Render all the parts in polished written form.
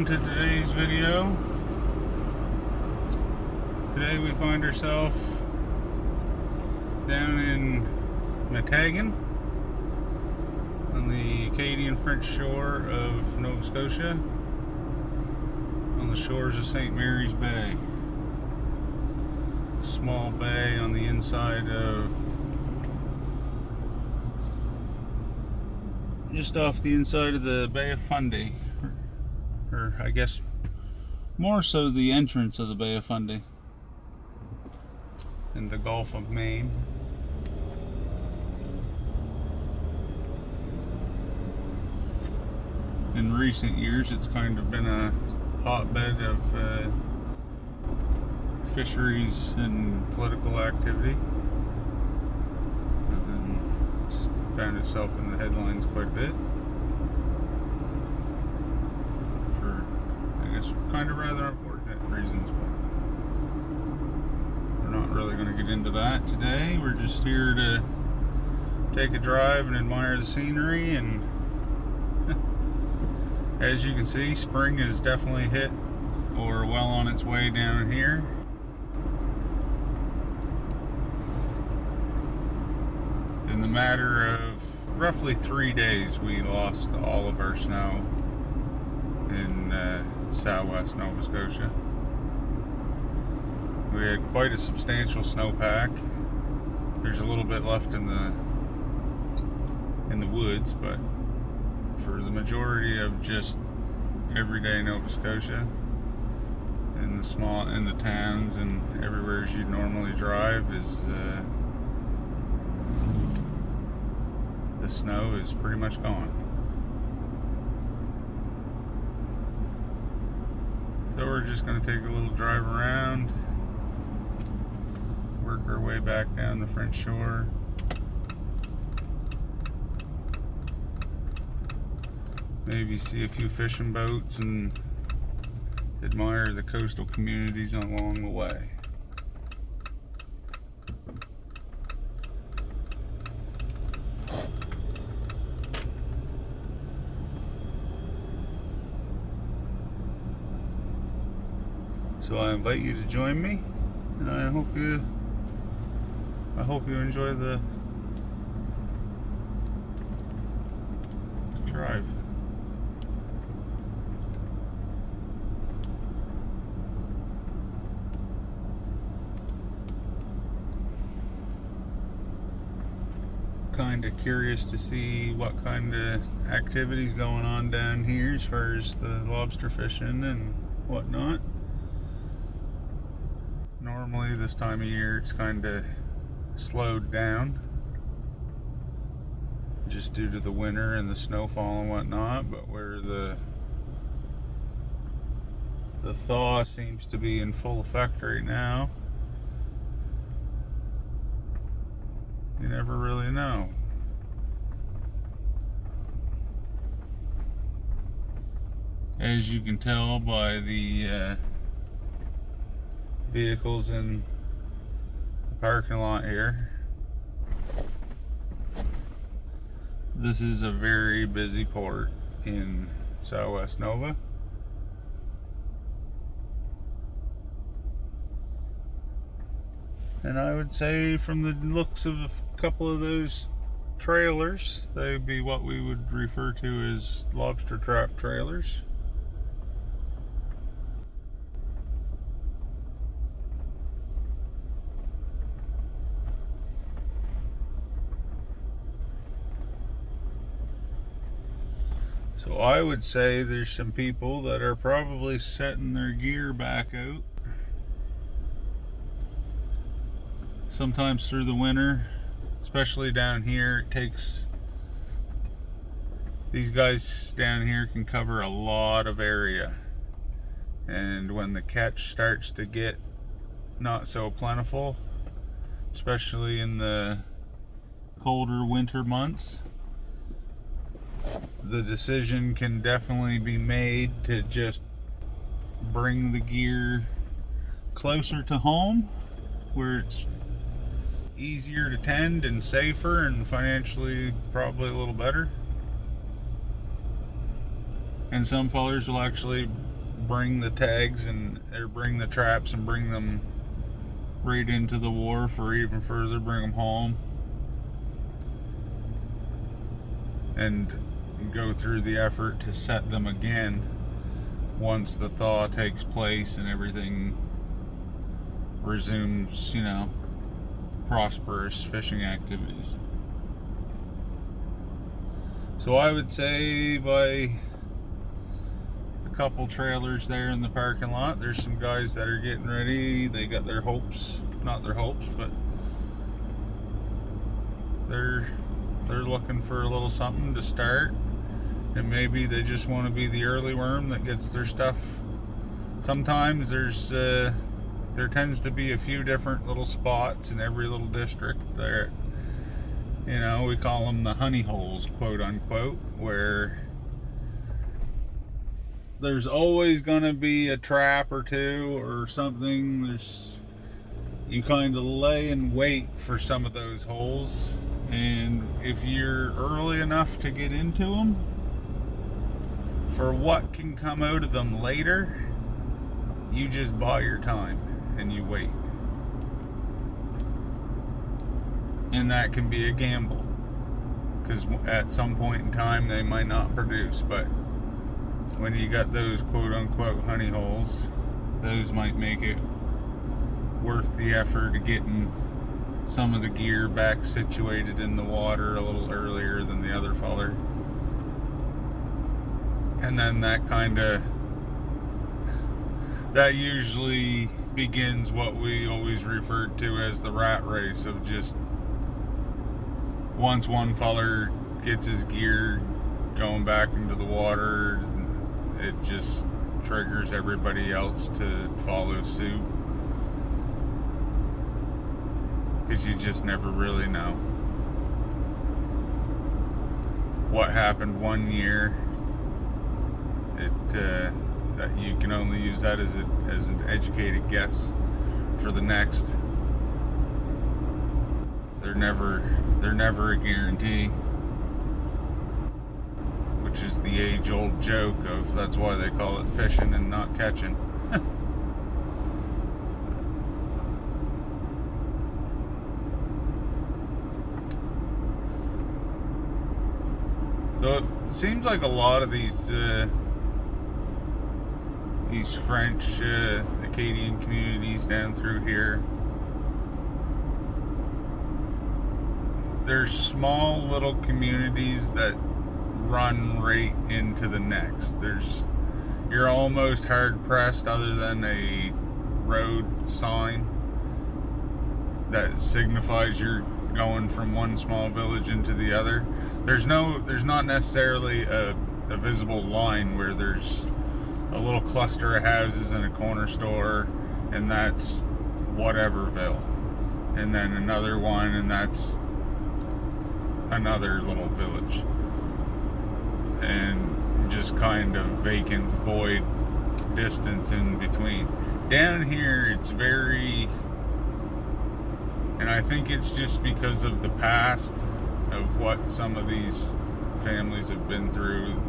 welcome to today's video. Today we find ourselves down in Meteghan on the Canadian French shore of Nova Scotia, on the shores of St. Mary's Bay. A small bay on the inside of, just off the inside of the Bay of Fundy, or I guess more so the entrance of the Bay of Fundy in the Gulf of Maine. In recent years, it's kind of been a hotbed of fisheries and political activity, and it's found itself in the headlines quite a bit for, I guess, kind of rather unfortunate reasons, but we're not really going to get into that today. We're just here to take a drive and admire the scenery, and as you can see, spring is definitely hit or well on its way down here. In the matter of roughly 3 days, we lost all of our snow in southwest Nova Scotia. We had quite a substantial snowpack. There's a little bit left in the woods, but for the majority of just everyday Nova Scotia, in the towns and everywhere as you'd normally drive, is the snow is pretty much gone. So we're just going to take a little drive around, work our way back down the French shore. Maybe see a few fishing boats and admire the coastal communities along the way. So I invite you to join me, and I hope you enjoy the drive. Kind of curious to see what kind of activities going on down here as far as the lobster fishing and whatnot. Normally this time of year it's kind of slowed down just due to the winter and the snowfall and whatnot, but where the thaw seems to be in full effect right now, you never really know. As you can tell by the vehicles in the parking lot here, this is a very busy port in southwest Nova. And I would say, from the looks of a couple of those trailers, they'd be what we would refer to as lobster trap trailers. So I would say there's some people that are probably setting their gear back out. Sometimes through the winter, especially down here, it takes, these guys down here can cover a lot of area, and when the catch starts to get not so plentiful, especially in the colder winter months, the decision can definitely be made to just bring the gear closer to home, where it's easier to tend and safer and financially probably a little better. And some fellers will actually bring the tags or bring the traps and bring them right into the wharf, or even further, bring them home and go through the effort to set them again once the thaw takes place and everything resumes, prosperous fishing activities. So I would say by a couple trailers there in the parking lot, there's some guys that are getting ready. They got their hopes, not their hopes, but they're looking for a little something to start. And maybe they just want to be the early worm that gets their stuff. Sometimes there tends to be a few different little spots in every little district there. We call them the honey holes, quote unquote, where there's always going to be a trap or two or something. You kind of lay and wait for some of those holes, and if you're early enough to get into them, for what can come out of them later, you just buy your time and you wait. And that can be a gamble, because at some point in time they might not produce. But when you got those quote unquote honey holes, those might make it worth the effort of getting some of the gear back situated in the water a little earlier than the other feller. And then that usually begins what we always referred to as the rat race of just once one feller gets his gear going back into the water, it just triggers everybody else to follow suit, because you just never really know what happened one year. That you can only use that as an educated guess for the next. They're never a guarantee, which is the age-old joke of that's why they call it fishing and not catching. So it seems like a lot of these French Acadian communities down through here, there's small little communities that run right into the next. You're almost hard pressed, other than a road sign that signifies you're going from one small village into the other. There's not necessarily a visible line where there's a little cluster of houses and a corner store, and that's whateverville, and then another one, and that's another little village, and just kind of vacant void distance in between. Down here it's very, and I think it's just because of the past of what some of these families have been through,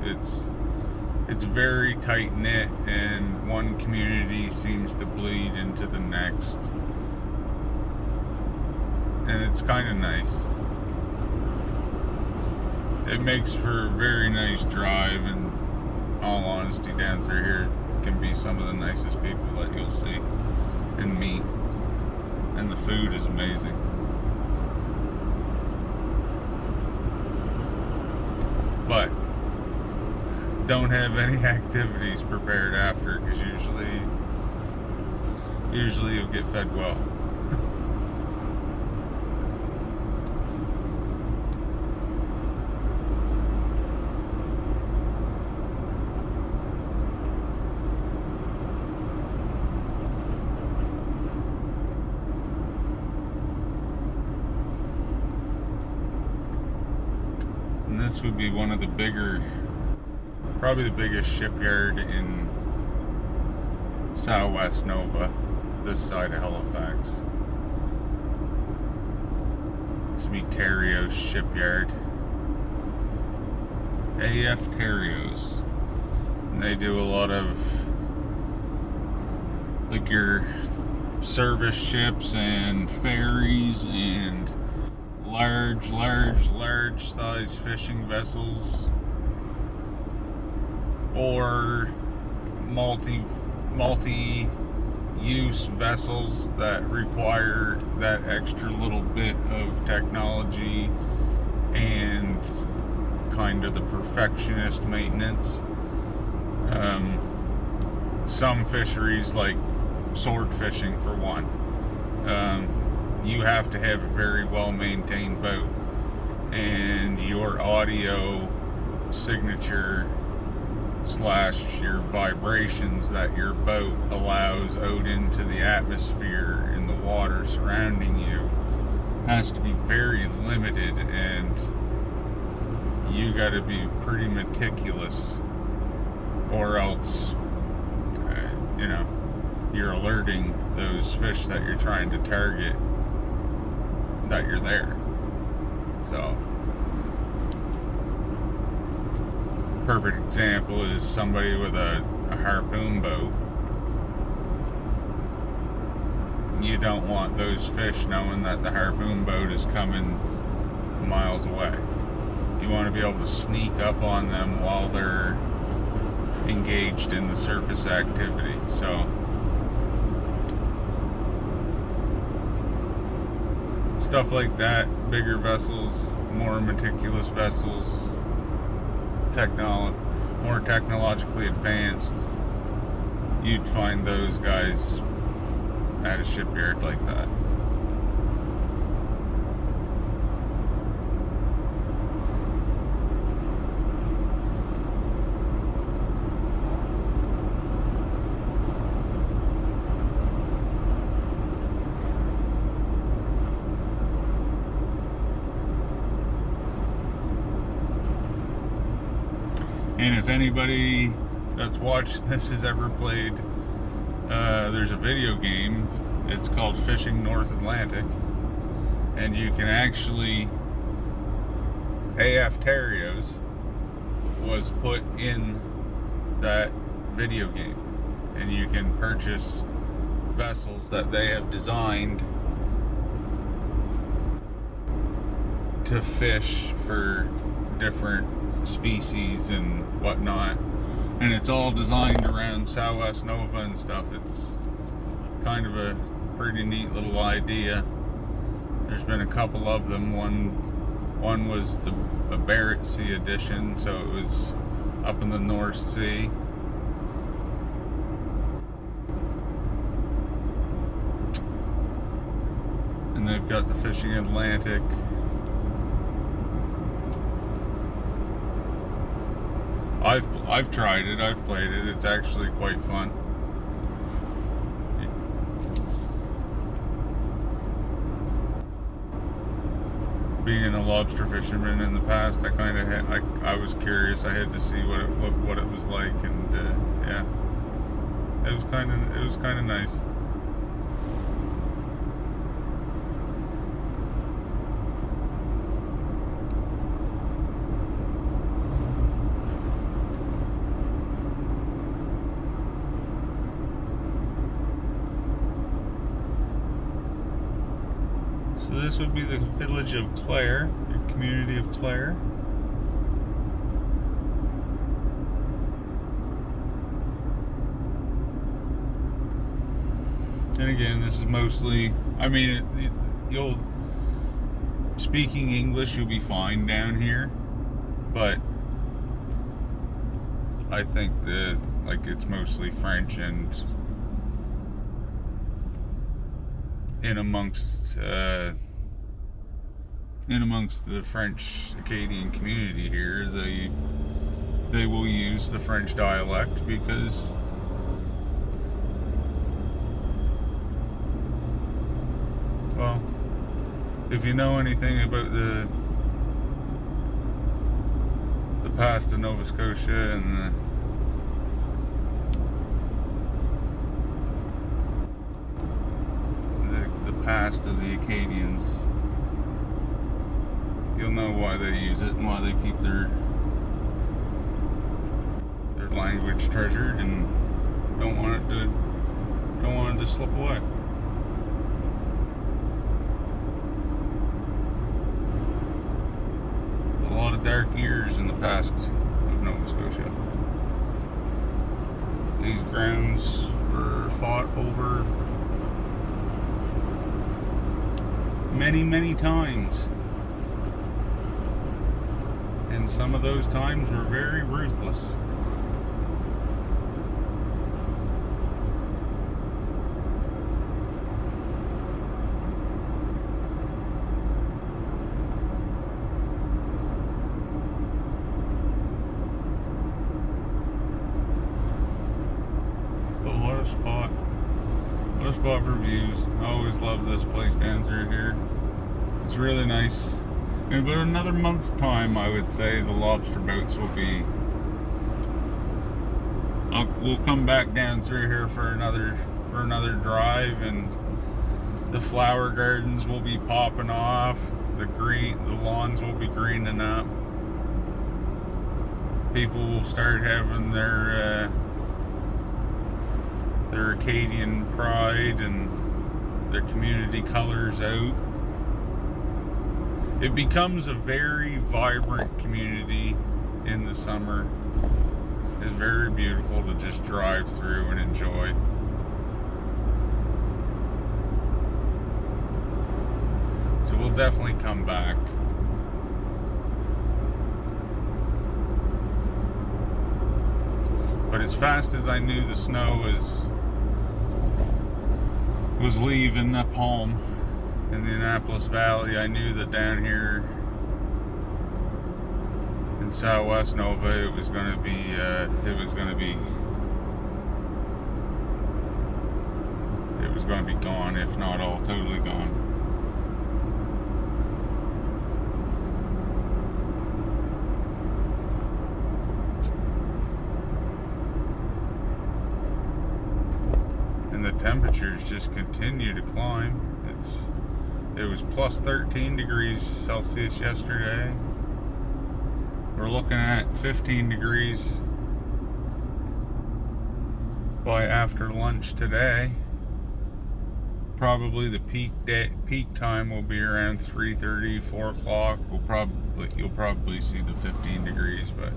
it's very tight-knit, and one community seems to bleed into the next, and it's kind of nice. It makes for a very nice drive, and all honesty, down through here can be some of the nicest people that you'll see and meet, and the food is amazing. But don't have any activities prepared after, because usually you'll get fed well. And this would be one of the probably the biggest shipyard in Southwest Nova, this side of Halifax. This would be Terrio's shipyard. AF Terrio's. And they do a lot of like your service ships and ferries and large size fishing vessels, or multi-use vessels that require that extra little bit of technology and kind of the perfectionist maintenance. Some fisheries, like sword fishing for one, you have to have a very well maintained boat, and your audio signature / your vibrations that your boat allows out into the atmosphere in the water surrounding you has to be very limited, and you got to be pretty meticulous, or else you're alerting those fish that you're trying to target that you're there. So perfect example is somebody with a harpoon boat. You don't want those fish knowing that the harpoon boat is coming miles away. You want to be able to sneak up on them while they're engaged in the surface activity. So stuff like that, bigger vessels, more meticulous vessels, more technologically advanced, you'd find those guys at a shipyard like that. And if anybody that's watched this has ever played, there's a video game, it's called Fishing North Atlantic, and you can actually, AF Terrios was put in that video game, and you can purchase vessels that they have designed to fish for different species and whatnot, and it's all designed around Southwest Nova and stuff. It's kind of a pretty neat little idea. There's been a couple of them. One was a Barrett Sea edition, so it was up in the North Sea. And they've got the Fishing Atlantic. I've tried it, I've played it, it's actually quite fun. Being a lobster fisherman in the past, I kind of I was curious. I had to see what it was like, and yeah, it was kind of nice. So this would be the village of Clare, the community of Clare. And again, this is mostly, I mean, speaking English, you'll be fine down here, but I think that, like, it's mostly French, and in amongst the French Acadian community here, they will use the French dialect, because well, if you know anything about the past of Nova Scotia and the past of the Acadians, you'll know why they use it and why they keep their language treasured and don't Don't want it to slip away. A lot of dark years in the past of Nova Scotia. These grounds were fought over many, many times. And some of those times were very ruthless. What a spot for views. I always love this place down through here. It's really nice. In about another month's time, I would say the lobster boats will be. We'll come back down through here for another drive, and the flower gardens will be popping off. The lawns will be greening up. People will start having their Acadian pride and their community colors out. It becomes a very vibrant community in the summer. It's very beautiful to just drive through and enjoy. So we'll definitely come back. But as fast as I knew the snow was leaving up home in the Annapolis Valley, I knew that down here in Southwest Nova it was going to be gone, if not all totally gone. The temperatures just continue to climb. It was plus 13 degrees Celsius yesterday. We're looking at 15 degrees by after lunch today. Probably the peak time will be around 3:30, 4 o'clock. You'll probably see the 15 degrees, but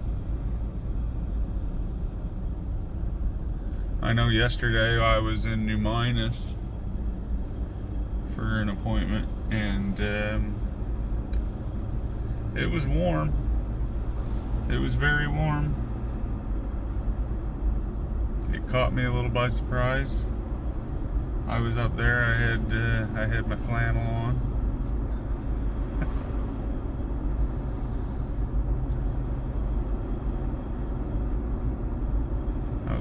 I know yesterday I was in New Minas for an appointment, and it was warm. It was very warm. It caught me a little by surprise. I was up there. I had my flannel on.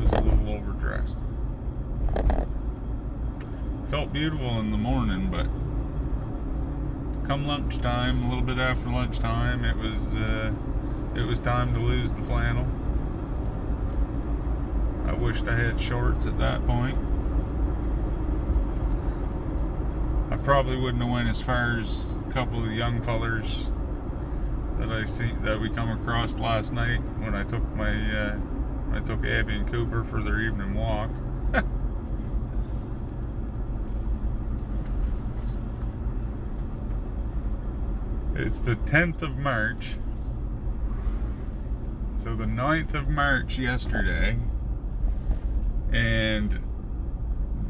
A little overdressed. Felt beautiful in the morning, but come lunchtime, a little bit after lunchtime, it was time to lose the flannel. I wished I had shorts at that point. I probably wouldn't have went as far as a couple of the young fellers that we come across last night when I took Abby and Cooper for their evening walk. It's the 10th of March. So the 9th of March yesterday. And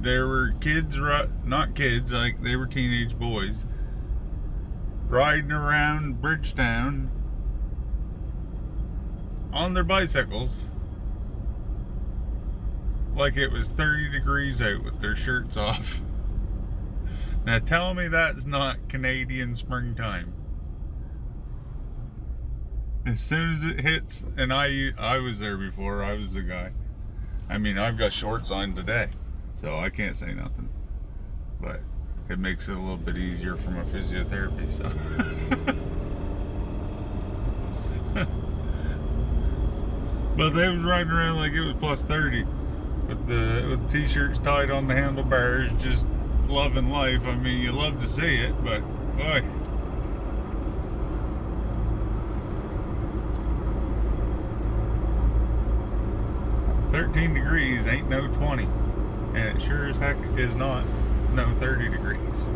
there were kids, not kids, like they were teenage boys, riding around Bridgetown on their bicycles like it was 30 degrees out with their shirts off. Now tell me that's not Canadian springtime. As soon as it hits, and I was there before, I was the guy. I mean, I've got shorts on today, so I can't say nothing. But it makes it a little bit easier for my physiotherapy, so. But they was riding around like it was plus 30 with t-shirts tied on the handlebars, just loving life. I mean, you love to see it, but boy. "13 degrees ain't no 20. And it sure as heck is not no 30 degrees.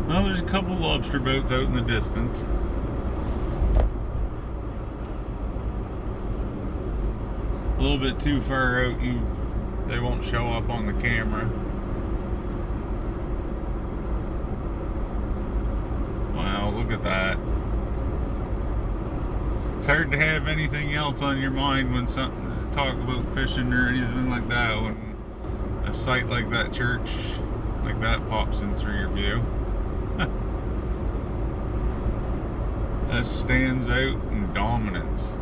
Well, there's a couple lobster boats out in the distance. A little bit too far out, they won't show up on the camera. Wow, look at that. It's hard to have anything else on your mind when something to talk about fishing or anything like that, when a site like that church like that pops in through your view. That stands out in dominance.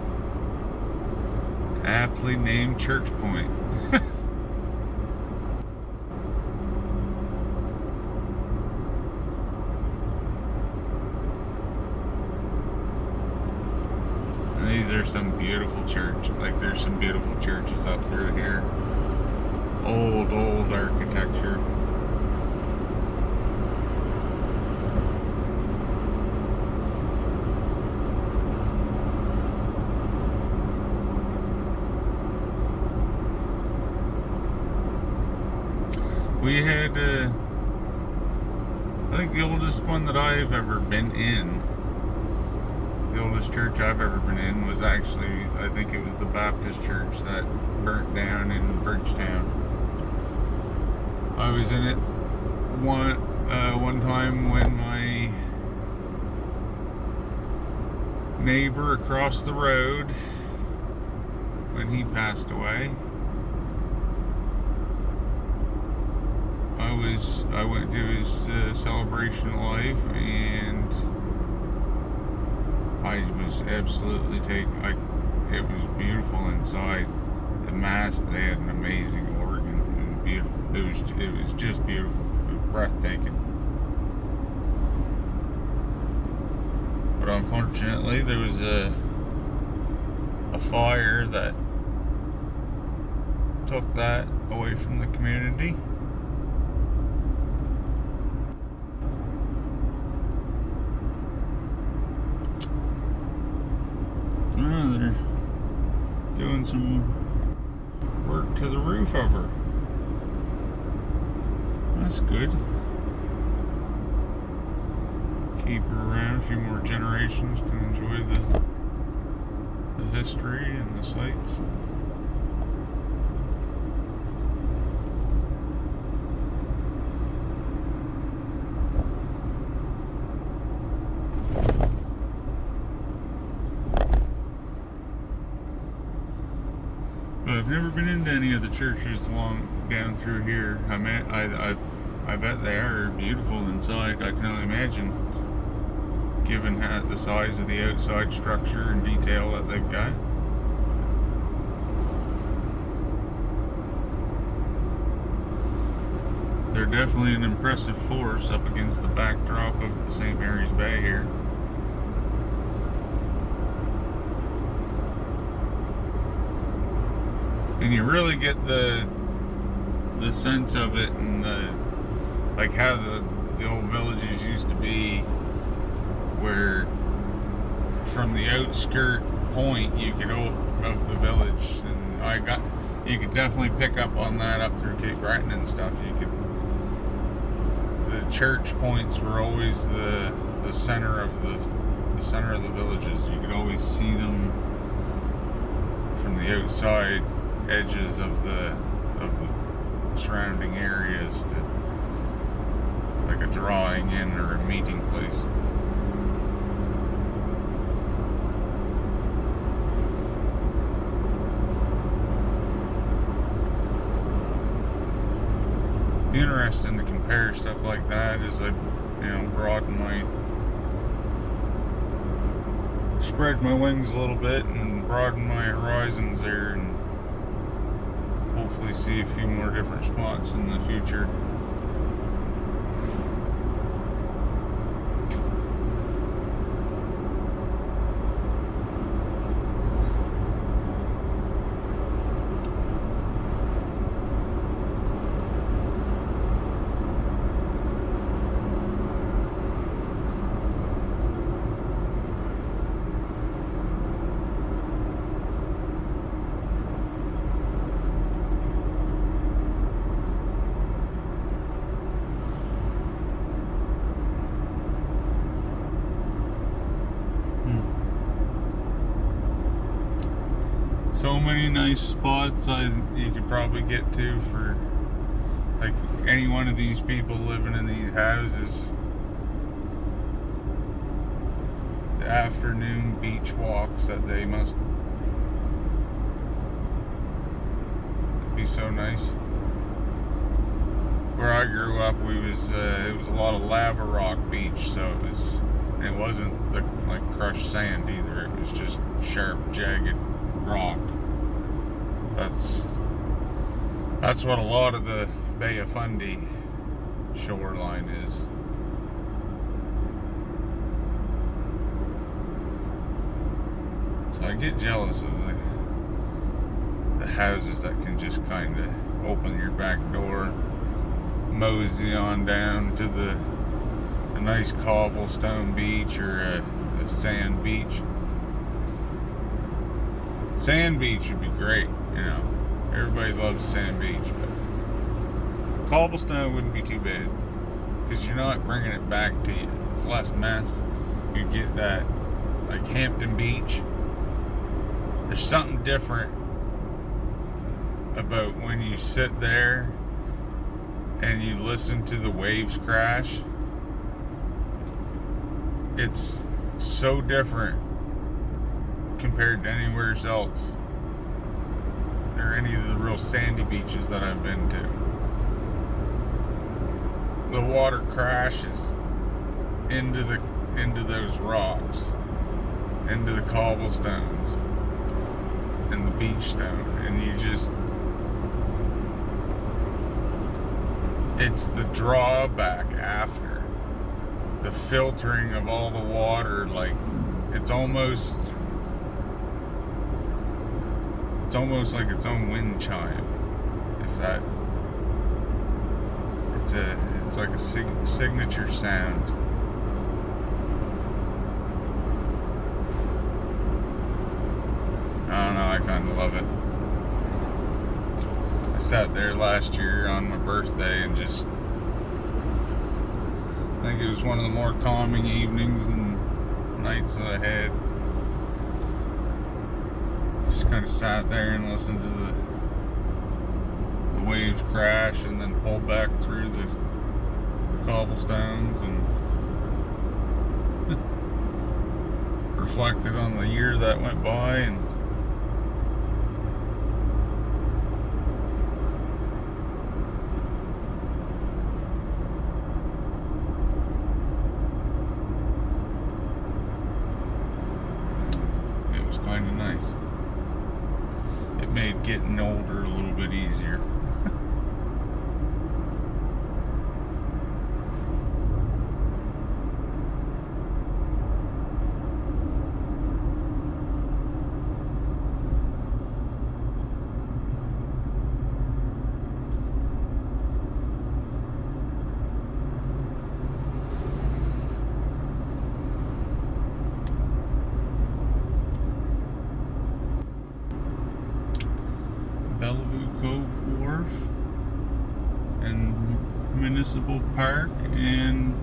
Aptly named Church Point. And these are some beautiful church. Like, there's some beautiful churches up through here. Old architecture. We had, I think the oldest one that I've ever been in, the oldest church I've ever been in was actually, I think it was the Baptist church that burnt down in Bridgetown. I was in it one time when my neighbor across the road, when he passed away, I went to his celebration of life, and I was absolutely taken. It was beautiful inside. The mass, they had an amazing organ and beautiful. It was just beautiful. It was breathtaking. But unfortunately, there was a fire that took that away from the community. They're doing some work to the roof of her. That's good. Keep her around a few more generations to enjoy the history and the sights. I've never been into any of the churches down through here. I bet they are beautiful inside. I can only imagine, given the size of the outside structure and detail that they've got. They're definitely an impressive force up against the backdrop of the St. Mary's Bay here. And you really get the sense of it, and like how the old villages used to be, where from the outskirt point you could open up the village, and you could definitely pick up on that up through Cape Breton and stuff. The church points were always the center of the villages. You could always see them from the outside edges of the surrounding areas, to like a drawing in or a meeting place. Interesting to compare stuff like that as I spread my wings a little bit and broaden my horizons there, and hopefully see a few more different spots in the future. So many nice spots you could probably get to for like any one of these people living in these houses. The afternoon beach walks that they must be so nice. Where I grew up, it was a lot of lava rock beach, so it wasn't like crushed sand either. It was just sharp, jagged rock. That's what a lot of the Bay of Fundy shoreline is. So I get jealous of the houses that can just kind of open your back door, mosey on down to a nice cobblestone beach or a sand beach. Sand beach would be great, you know. Everybody loves sand beach, but cobblestone wouldn't be too bad because you're not bringing it back to you. It's less mess. You get that, like Hampton Beach. There's something different about when you sit there and you listen to the waves crash. It's so different compared to anywhere else or any of the real sandy beaches that I've been to. The water crashes into those rocks, into the cobblestones and the beach stone, and it's the drawback after the filtering of all the water. Like it's almost like its own wind chime. It's like a signature sound. I don't know, I kind of love it. I sat there last year on my birthday and I think it was one of the more calming evenings and nights that I had. Just kind of sat there and listened to the waves crash and then pulled back through the cobblestones and reflected on the year that went by. And it was kind of nice. It made getting older a little bit easier. Municipal Park and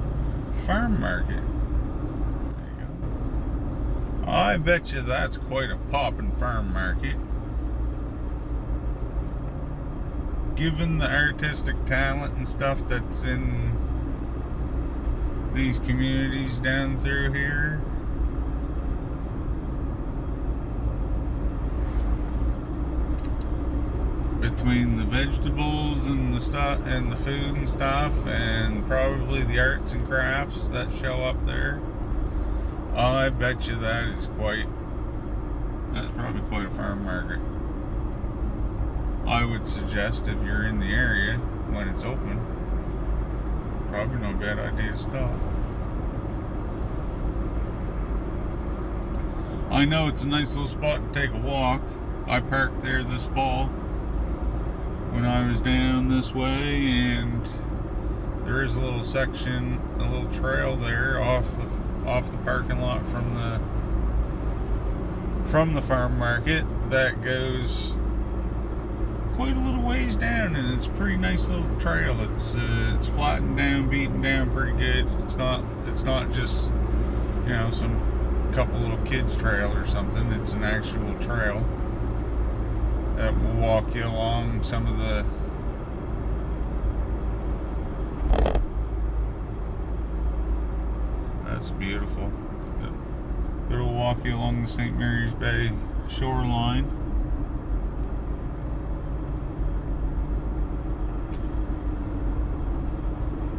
Farm Market. There you go. I bet you that's quite a poppin' farm market. Given the artistic talent and stuff that's in these communities down through here, between the vegetables and the stuff and the food and stuff, and probably the arts and crafts that show up there, I bet you that's probably quite a farm market. I would suggest if you're in the area when it's open, probably no bad idea to stop. I know it's a nice little spot to take a walk. I parked there this fall when I was down this way, and there is a little section, a little trail there off the parking lot from the farm market that goes quite a little ways down, and it's a pretty nice little trail. It's flattened down, beaten down pretty good. It's not just, you know, some couple little kids trail or something. It's an actual trail. that will walk you along some of the that's beautiful. It'll walk you along the St. Mary's Bay shoreline.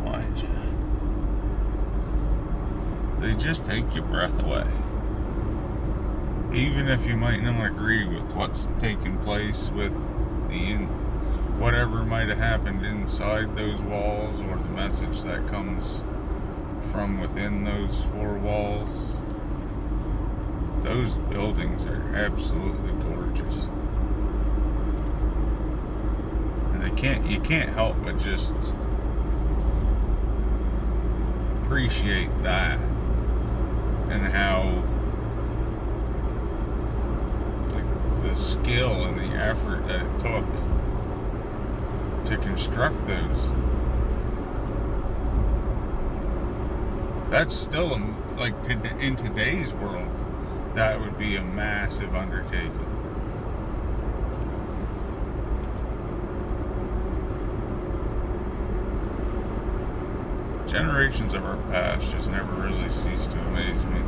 Mind you, they just take your breath away. Even if you might not agree with what's taking place with whatever might have happened inside those walls, or the message that comes from within those four walls, those buildings are absolutely gorgeous. And you can't help but just appreciate that, and how the skill and the effort that it took to construct those. That's still in today's world, that would be a massive undertaking. Generations of our past just never really cease to amaze me.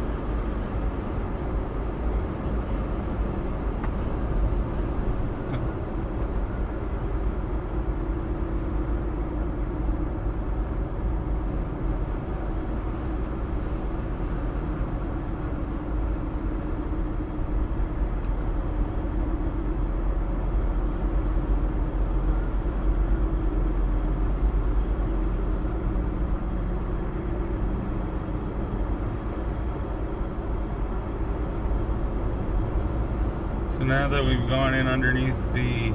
So now that we've gone in underneath the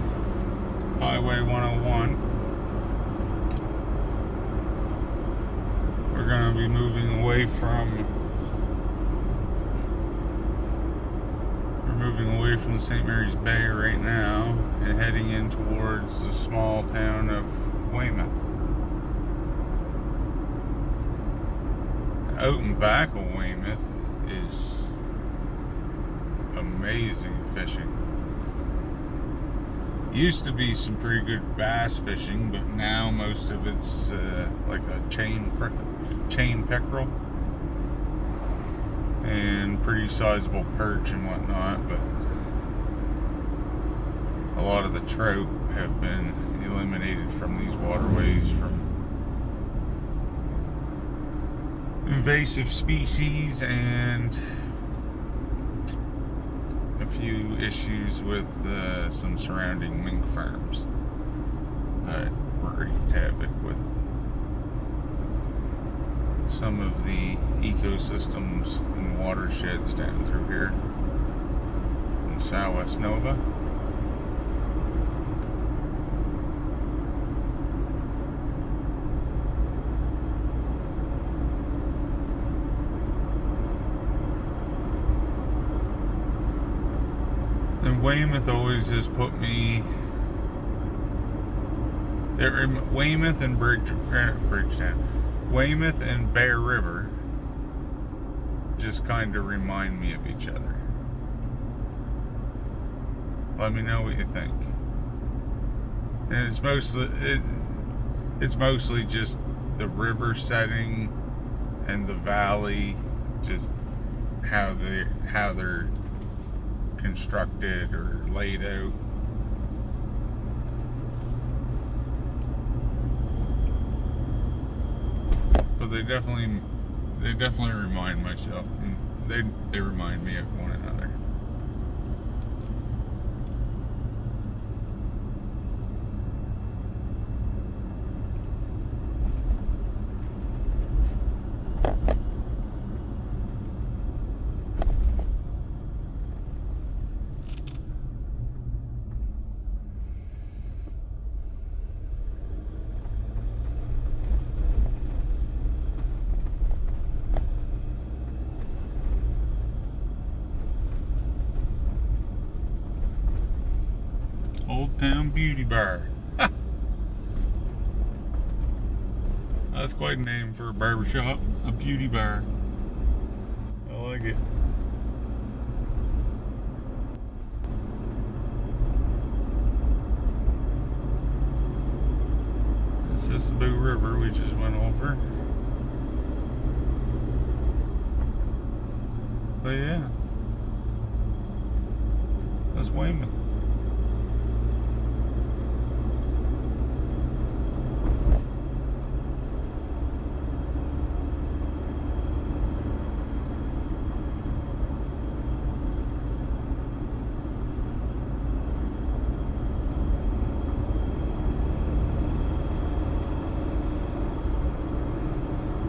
Highway 101, we're going to be moving away from the St. Mary's Bay right now and heading in towards the small town of Weymouth. Out and back of Weymouth is amazing fishing. Used to be some pretty good bass fishing, but now most of it's like a chain pickerel and pretty sizable perch and whatnot, but a lot of the trout have been eliminated from these waterways from invasive species and a few issues with some surrounding mink farms that wreaked havoc with some of the ecosystems and watersheds down through here in Southwest Nova. And Weymouth always has put me there. Weymouth and Bridgetown, Weymouth and Bear River just kind of remind me of each other. Let me know what you think. And it's mostly just the river setting and the valley, just how they're constructed or laid out. But they definitely remind myself. They remind me of one another. Old Town Beauty Bar. That's quite a name for a barbershop, a beauty bar. I like it. Mississippi River we just went over. But yeah, that's Weymouth.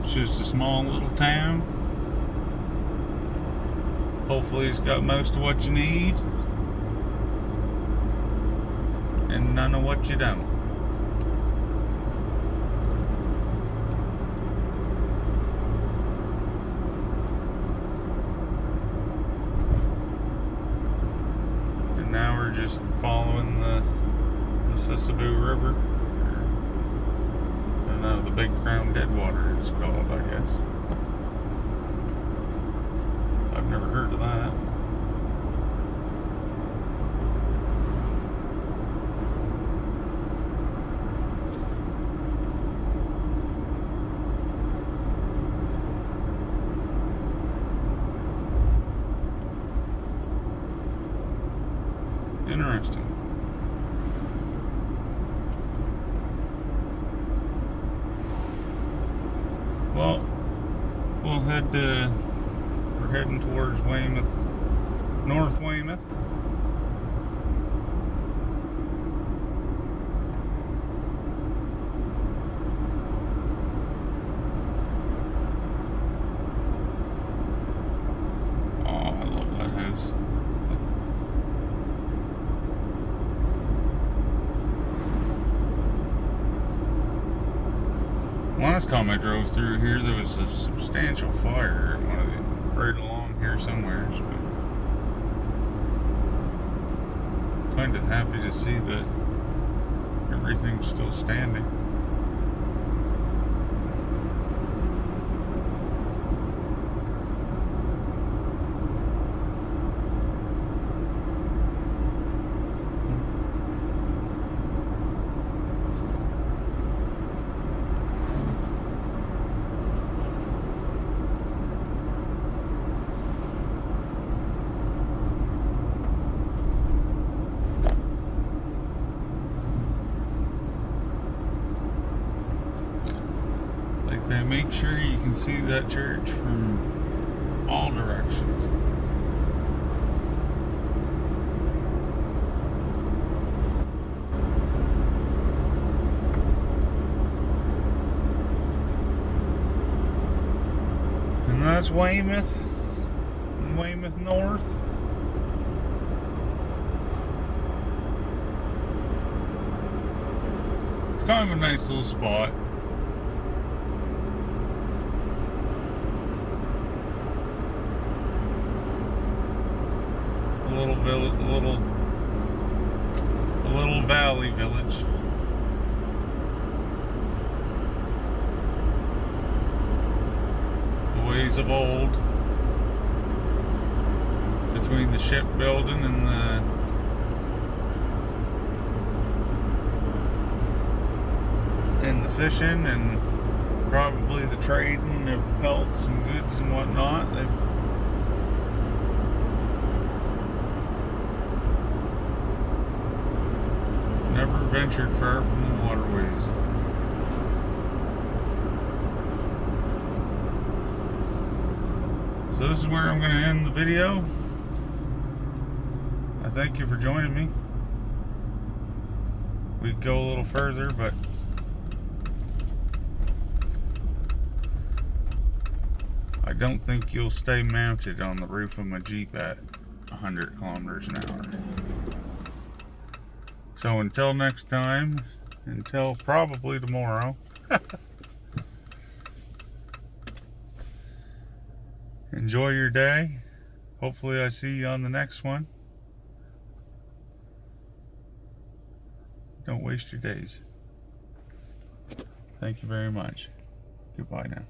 It's just a small little town. Hopefully it's got most of what you need and none of what you don't. And now we're just following the Mississippi River. I don't know, the Big Crown Deadwater it's called, I guess. I've never heard of that. Interesting. Well, we'll head to... We're heading towards Weymouth, North Weymouth. Oh, I love that house. Last time I drove through here, there was a substantial fire in one of the right along here somewhere. But kind of happy to see that everything's still standing. They make sure you can see that church from all directions. And that's Weymouth, Weymouth North. It's kind of a nice little spot. A little valley village. The ways of old, between the shipbuilding and the fishing and probably the trading of pelts and goods and whatnot. They've never ventured far from the waterways. So this is where I'm going to end the video. I thank you for joining me. We'd go a little further, but I don't think you'll stay mounted on the roof of my Jeep at 100 kilometers an hour. So until next time, until probably tomorrow, enjoy your day. Hopefully I see you on the next one. Don't waste your days. Thank you very much. Goodbye now.